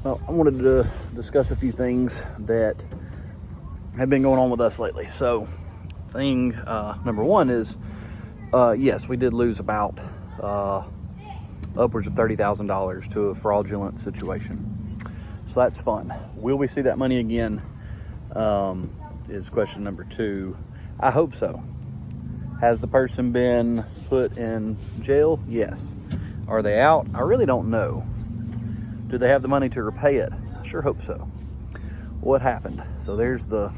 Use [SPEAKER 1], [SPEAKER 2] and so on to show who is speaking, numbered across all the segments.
[SPEAKER 1] Well, I wanted to discuss a few things that have been going on with us lately. So, thing number one is, yes, we did lose about upwards of $30,000 to a fraudulent situation. So that's fun. Will we see that money again? Is question number two. I hope so. Has the person been put in jail? Yes. Are they out? I really don't know. Do they have the money to repay it? I sure hope so. What happened? So there's the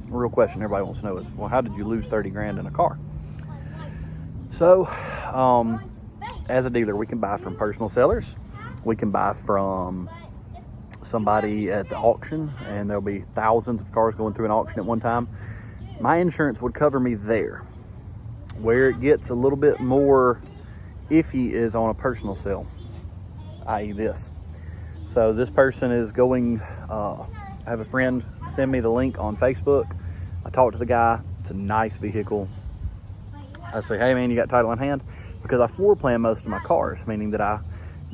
[SPEAKER 1] real question everybody wants to know is, well, how did you lose 30 grand in a car? So, as a dealer, we can buy from personal sellers. We can buy from somebody at the auction, and there'll be thousands of cars going through an auction at one time. My insurance would cover me there. Where it gets a little bit more iffy is on a personal sale, i.e. this. So this person is going, I have a friend send me the link on Facebook. I talked to the guy. It's a nice vehicle. I say, hey man, you got title in hand? Because I floor plan most of my cars, meaning that I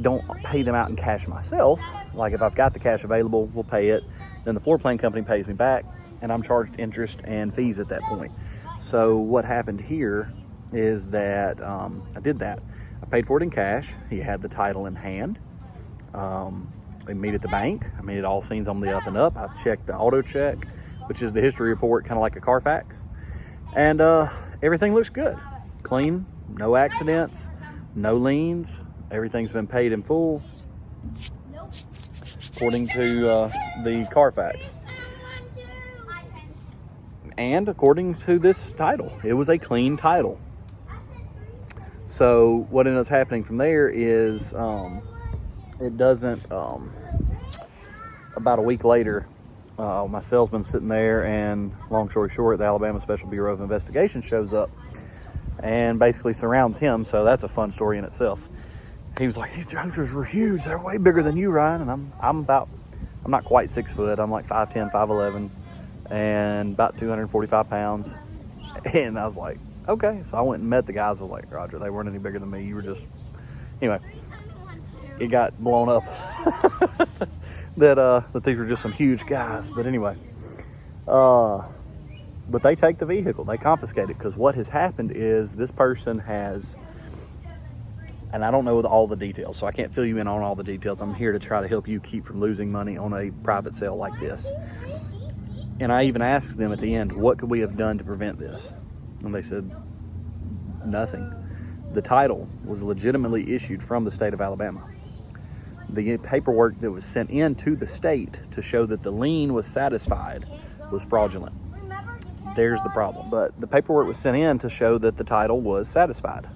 [SPEAKER 1] don't pay them out in cash myself. Like if I've got the cash available, we'll pay it. Then the floor plan company pays me back, and I'm charged interest and fees at that point. So what happened here is that I did that. I paid for it in cash. He had the title in hand. We meet at the bank. I mean, it all seems on the up and up. I've checked the auto check, which is the history report, kind of like a Carfax. And everything looks good. Clean, no accidents, no liens. Everything's been paid in full, according to the Carfax. And according to this title, it was a clean title. So what ended up happening from there is it doesn't, about a week later, my salesman's sitting there, and long story short, the Alabama Special Bureau of Investigation shows up and basically surrounds him. So that's a fun story in itself. He was like, these tractors were huge. They're way bigger than you, Ryan. And I'm not quite 6 foot. I'm like 5'10", 5'11", and about 245 pounds. And I was like, okay. So I went and met the guys. I was like, Roger, they weren't any bigger than me. You were just, anyway, it got blown up that these were just some huge guys. But anyway, but they take the vehicle, they confiscate it, because what has happened is this person has, and I don't know all the details, so I can't fill you in on all the details. I'm here to try to help you keep from losing money on a private sale like this. And I even asked them at the end, what could we have done to prevent this? And they said, nothing. The title was legitimately issued from the state of Alabama. The paperwork that was sent in to the state to show that the lien was satisfied was fraudulent. There's the problem. But the paperwork was sent in to show that the title was satisfied,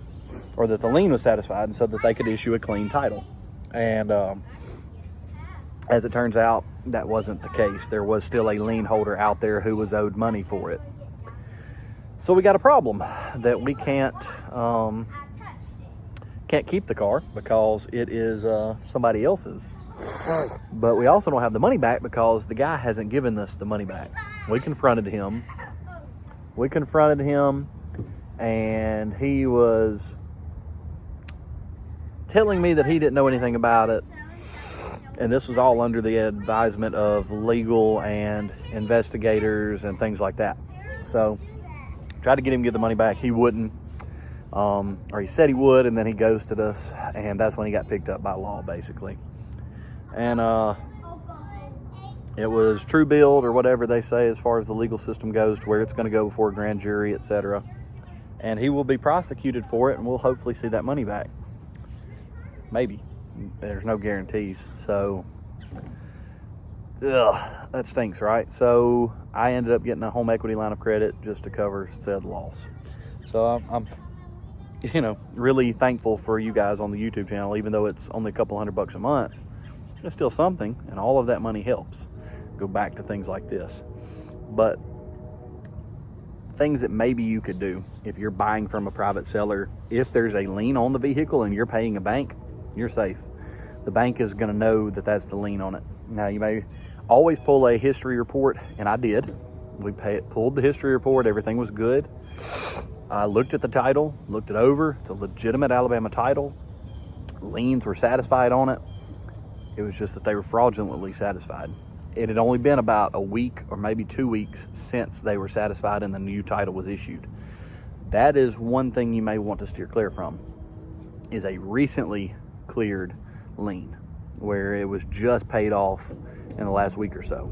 [SPEAKER 1] or that the lien was satisfied, and so that they could issue a clean title. And as it turns out, that wasn't the case. There was still a lien holder out there who was owed money for it. So we got a problem that we can't keep the car because it is somebody else's. But we also don't have the money back because the guy hasn't given us the money back. We confronted him, and he was telling me that he didn't know anything about it. And this was all under the advisement of legal and investigators and things like that. So tried to get him to get the money back. He wouldn't. Or he said he would, and then he ghosted us, and that's when he got picked up by law, basically. And it was true billed, or whatever they say as far as the legal system goes, to where it's going to go before a grand jury, etc. And he will be prosecuted for it, and we'll hopefully see that money back. Maybe. There's no guarantees. So, that stinks, right? So I ended up getting a home equity line of credit just to cover said loss. So I'm really thankful for you guys on the YouTube channel. Even though it's only a couple $100 a month, it's still something, and all of that money helps go back to things like this. But things that maybe you could do if you're buying from a private seller, if there's a lien on the vehicle and you're paying a bank, you're safe. The bank is going to know that that's the lien on it. Now, you may always pull a history report, and I did. We pulled the history report. Everything was good. I looked at the title, looked it over. It's a legitimate Alabama title. Liens were satisfied on it. It was just that they were fraudulently satisfied. It had only been about a week or maybe 2 weeks since they were satisfied and the new title was issued. That is one thing you may want to steer clear from, is a recently cleared lien where it was just paid off in the last week or so.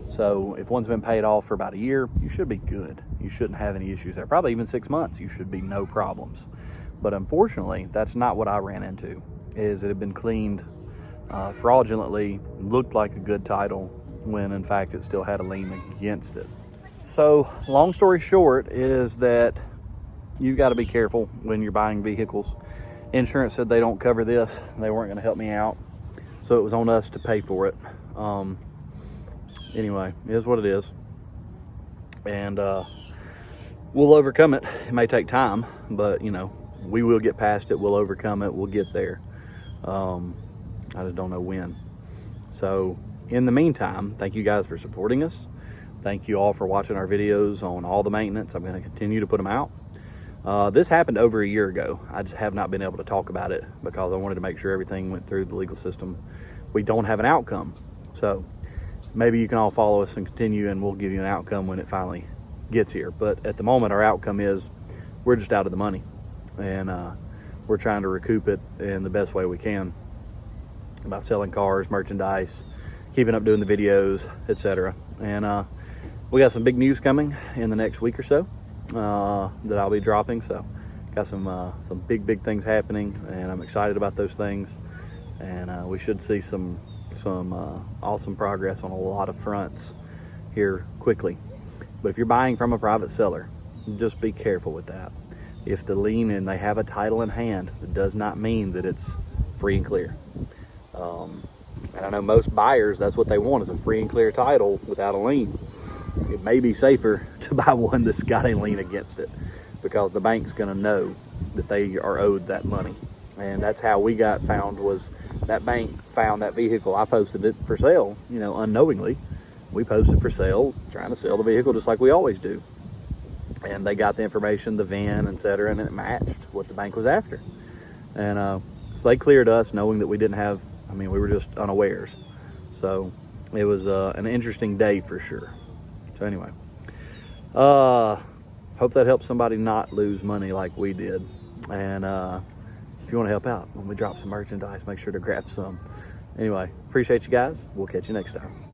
[SPEAKER 1] So if one's been paid off for about a year, you should be good. You shouldn't have any issues there. Probably even 6 months, you should be no problems. But unfortunately, that's not what I ran into. Is it had been cleaned fraudulently, looked like a good title, when in fact it still had a lien against it. So long story short is that you've got to be careful when you're buying vehicles. Insurance said they don't cover this. They weren't going to help me out. So it was on us to pay for it. Anyway, it is what it is. And we'll overcome it. It may take time, but you know, we will get past it. We'll overcome it. We'll get there. I just don't know when. So in the meantime, thank you guys for supporting us. Thank you all for watching our videos on all the maintenance. I'm going to continue to put them out. This happened over a year ago. I just have not been able to talk about it because I wanted to make sure everything went through the legal system. We don't have an outcome. So maybe you can all follow us and continue, and we'll give you an outcome when it finally gets here. But at the moment, our outcome is we're just out of the money, and we're trying to recoup it in the best way we can by selling cars, merchandise, keeping up doing the videos, etc. And we got some big news coming in the next week or so that I'll be dropping. So got some big things happening, and I'm excited about those things. And we should see some awesome progress on a lot of fronts here quickly. But if you're buying from a private seller, just be careful with that. If the lien and they have a title in hand, it does not mean that it's free and clear. And I know most buyers, that's what they want, is a free and clear title without a lien. It may be safer to buy one that's got a lien against it, because the bank's going to know that they are owed that money. And that's how we got found, was that bank found that vehicle. I posted it for sale, you know, unknowingly. We posted for sale, trying to sell the vehicle just like we always do. And they got the information, the VIN, etc., and it matched what the bank was after. And so they cleared us knowing that we didn't have, we were just unawares. So it was an interesting day for sure. So anyway, hope that helps somebody not lose money like we did. And if you want to help out when we drop some merchandise, make sure to grab some. Anyway, appreciate you guys. We'll catch you next time.